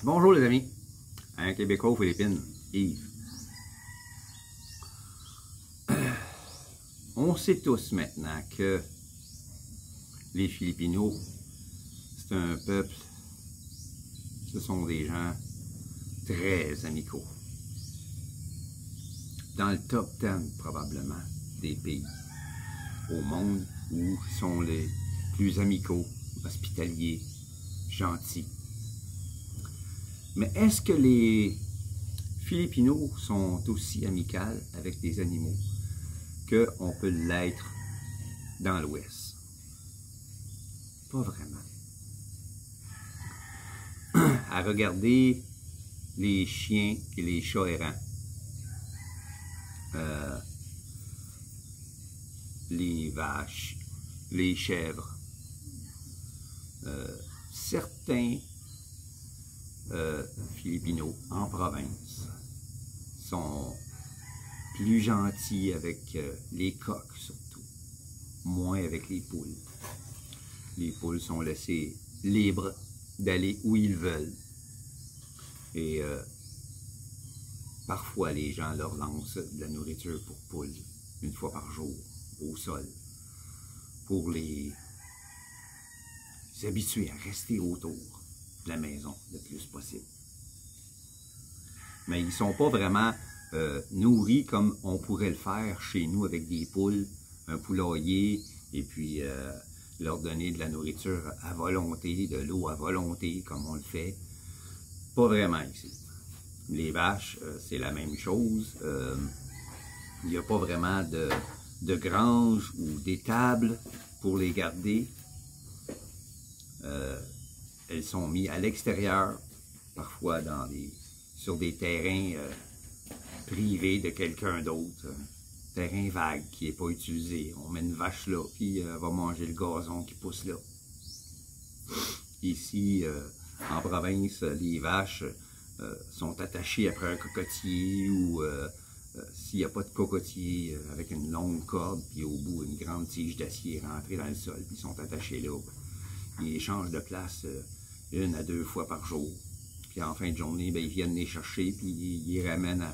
Bonjour les amis, un Québécois aux Philippines, Yves. On sait tous maintenant que les Filipinos, c'est un peuple, ce sont des gens très amicaux. Dans le top 10 probablement des pays au monde où sont les plus amicaux, hospitaliers, gentils. Mais est-ce que les Filipinos sont aussi amicaux avec des animaux qu'on peut l'être dans l'Ouest? Pas vraiment. À regarder les chiens et les chats errants, les vaches, les chèvres, certains Filipinos en province sont plus gentils avec les coqs surtout, moins avec les poules. Les poules sont laissées libres d'aller où ils veulent et parfois les gens leur lancent de la nourriture pour poules une fois par jour au sol pour les habituer à rester autour de la maison le plus possible. Mais ils ne sont pas vraiment nourris comme on pourrait le faire chez nous avec des poules, un poulailler, et puis leur donner de la nourriture à volonté, de l'eau à volonté, comme on le fait. Pas vraiment ici. Les vaches, c'est la même chose. Il n'y a pas vraiment de grange ou d'étable pour les garder. Elles sont mises à l'extérieur, parfois sur des terrains privés de quelqu'un d'autre, terrain vague qui n'est pas utilisé. On met une vache là, puis elle va manger le gazon qui pousse là. Ici, en province, les vaches sont attachées après un cocotier ou s'il n'y a pas de cocotier, avec une longue corde, puis au bout une grande tige d'acier rentrée dans le sol, puis ils sont attachés là. Ils changent de place 1 à 2 fois par jour. Puis en fin de journée, ben, ils viennent les chercher, puis ils les ramènent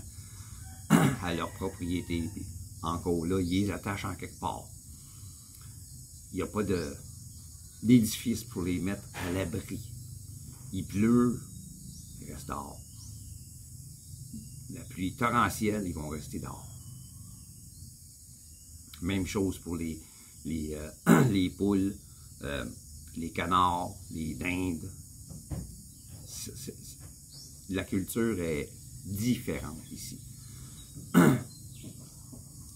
à leur propriété. Puis encore là, ils les attachent en quelque part. Il n'y a pas d'édifice pour les mettre à l'abri. Il pleut, ils restent dehors. La pluie torrentielle, ils vont rester dehors. Même chose pour les poules, les canards, les dindes. La culture est différente ici.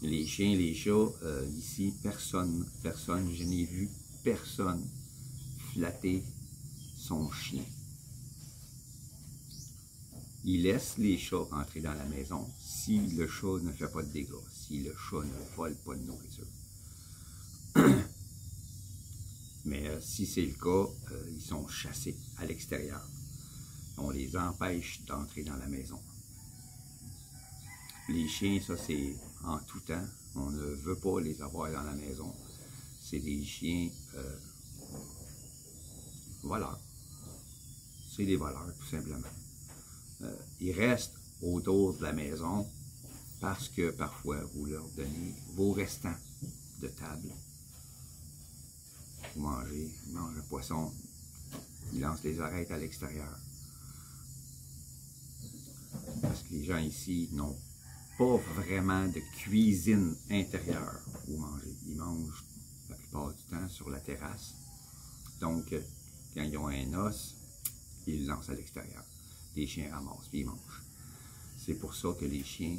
Les chiens, les chats, ici, personne, je n'ai vu personne flatter son chien. Il laisse les chats rentrer dans la maison si le chat ne fait pas de dégâts, si le chat ne vole pas de nourriture. Mais si c'est le cas, ils sont chassés à l'extérieur. On les empêche d'entrer dans la maison. Les chiens, ça c'est en tout temps. On ne veut pas les avoir dans la maison. C'est des chiens voleurs. C'est des voleurs, tout simplement. Ils restent autour de la maison parce que parfois vous leur donnez vos restants de table. Vous mangez, ils mangent le poisson, ils lancent les oreilles à l'extérieur. Parce que les gens ici n'ont pas vraiment de cuisine intérieure où manger. Ils mangent la plupart du temps sur la terrasse. Donc, quand ils ont un os, ils le lancent à l'extérieur. Les chiens ramassent puis ils mangent. C'est pour ça que les chiens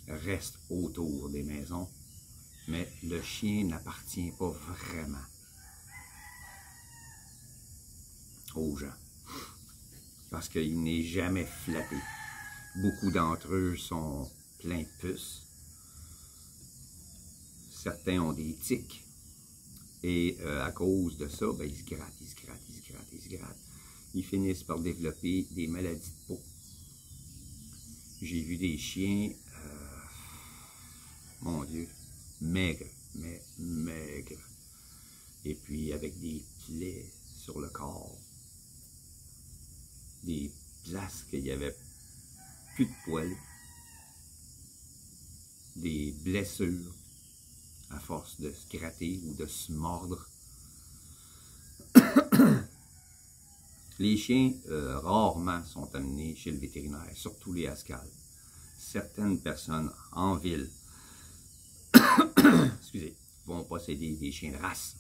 restent autour des maisons, mais le chien n'appartient pas vraiment aux gens, parce qu'il n'est jamais flatté. Beaucoup d'entre eux sont pleins de puces. Certains ont des tiques. Et à cause de ça, ben, ils se grattent, ils se grattent, ils se grattent, ils se grattent. Ils finissent par développer des maladies de peau. J'ai vu des chiens, mon Dieu, maigres, mais maigres. Et puis avec des plaies sur le corps. des places qu'il n'y avait plus de poils, des blessures à force de se gratter ou de se mordre. Les chiens, rarement, sont amenés chez le vétérinaire, surtout les Haskell. Certaines personnes en ville excusez, vont posséder des chiens de race.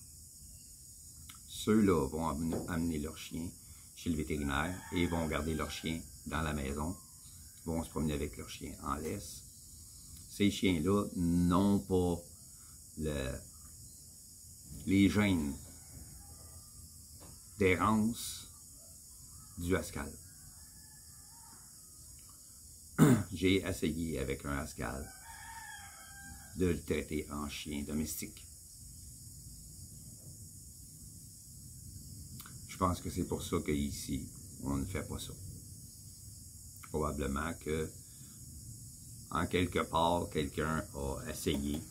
Ceux-là vont amener leurs chiens chez le vétérinaire et vont garder leurs chiens dans la maison, vont se promener avec leurs chiens en laisse. Ces chiens-là n'ont pas les gènes d'errance du Haskell. J'ai essayé avec un Haskell de le traiter en chien domestique. Je pense que c'est pour ça qu'ici, on ne fait pas ça. Probablement que, en quelque part, quelqu'un a essayé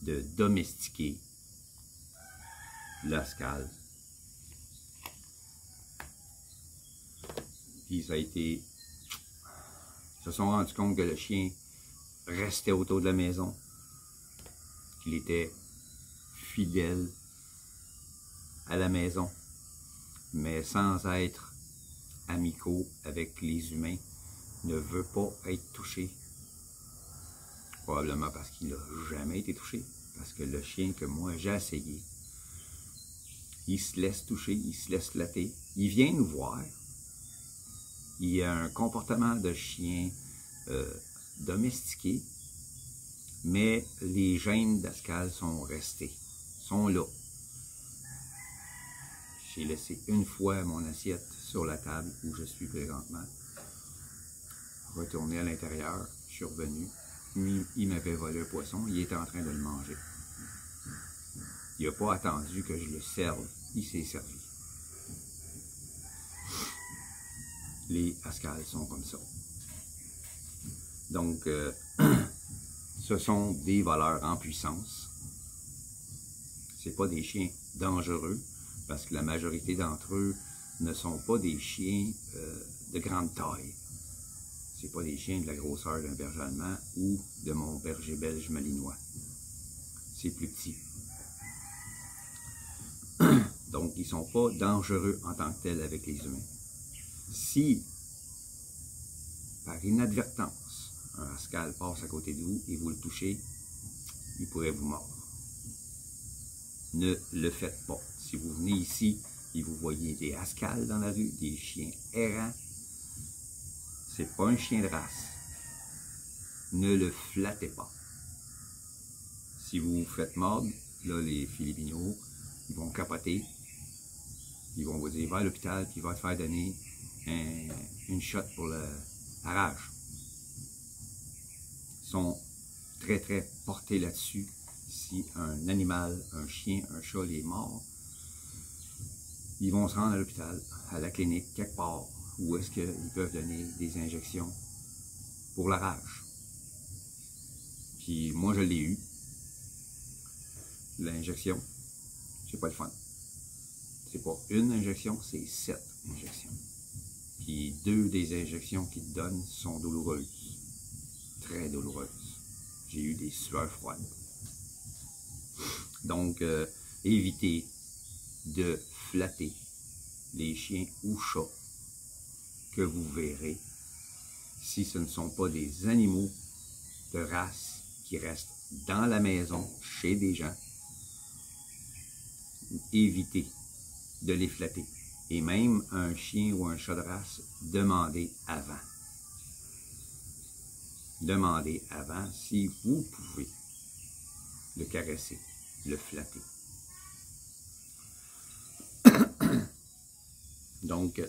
de domestiquer l'Haskell. Puis ça a été... Ils se sont rendus compte que le chien restait autour de la maison, qu'il était fidèle à la maison, mais sans être amicaux avec les humains, ne veut pas être touché. Probablement parce qu'il n'a jamais été touché, parce que le chien que moi j'ai essayé, il se laisse toucher, il se laisse flatter, il vient nous voir. Il a un comportement de chien domestiqué, mais les gènes d'Haskell sont restés, sont là. J'ai laissé une fois mon assiette sur la table où je suis présentement. Retourné à l'intérieur, je suis revenu. Il m'avait volé un poisson, il était en train de le manger. Il n'a pas attendu que je le serve, il s'est servi. Les Haskell sont comme ça. Donc, ce sont des voleurs en puissance. Ce n'est pas des chiens dangereux, parce que la majorité d'entre eux ne sont pas des chiens de grande taille. Ce n'est pas des chiens de la grosseur d'un berger allemand ou de mon berger belge malinois. C'est plus petit. Donc, ils ne sont pas dangereux en tant que tels avec les humains. Si, par inadvertance, un Haskell passe à côté de vous et vous le touchez, il pourrait vous mordre. Ne le faites pas. Si vous venez ici et vous voyez des Haskell dans la rue, des chiens errants, c'est pas un chien de race. Ne le flattez pas. Si vous vous faites mordre, là, les Philippinos, ils vont capoter. Ils vont vous dire, va à l'hôpital, puis il va te faire donner une shot pour la rage. Ils sont très, très portés là-dessus. Si un animal, un chien, un chat les mord, ils vont se rendre à l'hôpital, à la clinique, quelque part, où est-ce qu'ils peuvent donner des injections pour la rage. Puis moi, je l'ai eu. L'injection, c'est pas le fun. C'est pas une injection, c'est 7 injections. Puis 2 des injections qu'ils te donnent sont douloureuses. Très douloureuses. J'ai eu des sueurs froides. Donc, évitez de flatter les chiens ou chats que vous verrez si ce ne sont pas des animaux de race qui restent dans la maison, chez des gens. Évitez de les flatter. Et même un chien ou un chat de race, demandez avant. Demandez avant si vous pouvez le caresser, le flatter. Donc,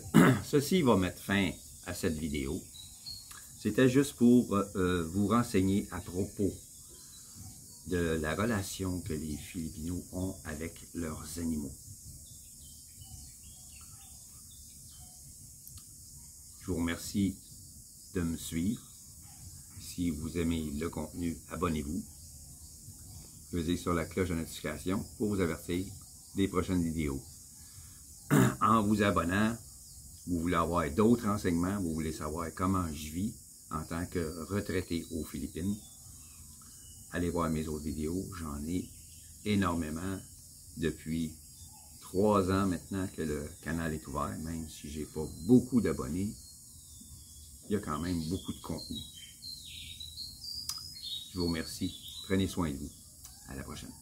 ceci va mettre fin à cette vidéo. C'était juste pour vous renseigner à propos de la relation que les Philippinos ont avec leurs animaux. Je vous remercie de me suivre. Si vous aimez le contenu, abonnez-vous. Pesez sur la cloche de notification pour vous avertir des prochaines vidéos. En vous abonnant, vous voulez avoir d'autres renseignements, vous voulez savoir comment je vis en tant que retraité aux Philippines, allez voir mes autres vidéos. J'en ai énormément depuis 3 ans maintenant que le canal est ouvert, même si j'ai pas beaucoup d'abonnés, il y a quand même beaucoup de contenu. Je vous remercie. Prenez soin de vous. À la prochaine.